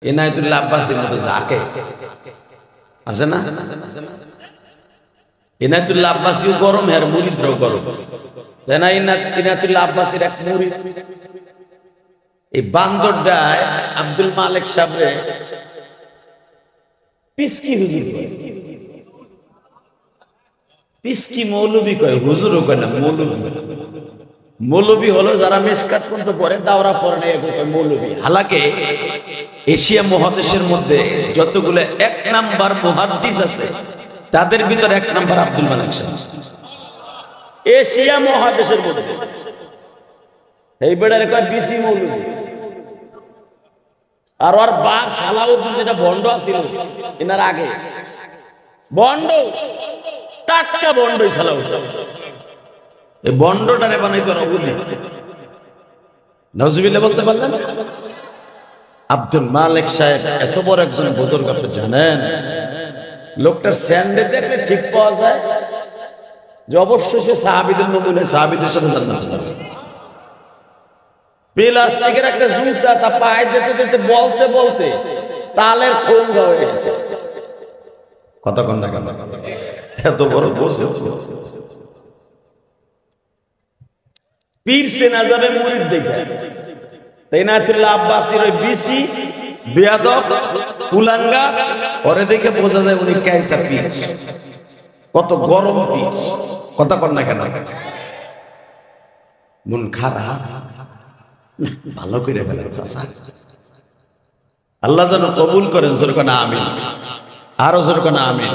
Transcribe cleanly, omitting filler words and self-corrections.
ইনায়েতুল্লাহ আব্বাসীর মতো যাকে আছে না, ইনায়েতুল্লাহ আব্বাসীও গরম আর মুরিদরাও গরম। ইনায়েতুল্লাহ আব্বাসীর এক মুরিদ এই বান্দরডায় আব্দুল মালিক সাহেবরে পিসকি হুজুর, পিসকি মৌলবী কয়, হুজুরও কয় না, মৌলবী। মৌলবী হলো যারা মিশকাত পর্যন্ত পড়ে, দাওরা পড়ে না, এগুলো মৌলবী। হালাকে এশিয়া মহাদেশের মধ্যে যতগুলো এক নাম্বার মুহাদ্দিস আছে তাদের ভিতর এক নাম্বার আব্দুল মালিক সাহেব। এশিয়া মহাদেশের মধ্যে এই বেড়ার কয় বিসি মৌলবী। আর ওর বাপ সালাউদ্দিন যেটা বন্ড ছিল এনার আগে, বন্ড টাটকা বন্ডই সালাউদ্দিন। এই বন্ডটারে বানাইতো রঘুনি, নাউজুবিল্লাহ বলতে পারলেন? আব্দুল মালিক সাহেব এত বড় একজন বুজুর্গ, আপনি জানেন লোকটার স্যান্ডে দেখলে ঠিক পাওয়া যায় যে অবশ্যই সে সাহাবীদের নমুনা, সাহাবীদের সাথে জান্নাত যাবে। প্লাস্টিকের একটা জুতা তা পায়ে দিতে দিতে বলতে বলতে তালের খোঙ্গা হয়ে গেছে। কতক্ষণ না কেন এত বড় বসে পীর সেনা যাবে মুরিদ দেখে। ইনায়েতুল্লাহ আব্বাসীর ওই বিসি বেয়াদব কুলাঙ্গা, ওরে দেখে বোঝা যায় উনি কাইসা পীর, কত গরম পীর। কতক্ষণ না কেন মন খারাপ, ভালো করে বলেন চাচা, আল্লাহ যেন কবুল করেন। জোর কোন আমিন, আরো জোর কোন আমিন।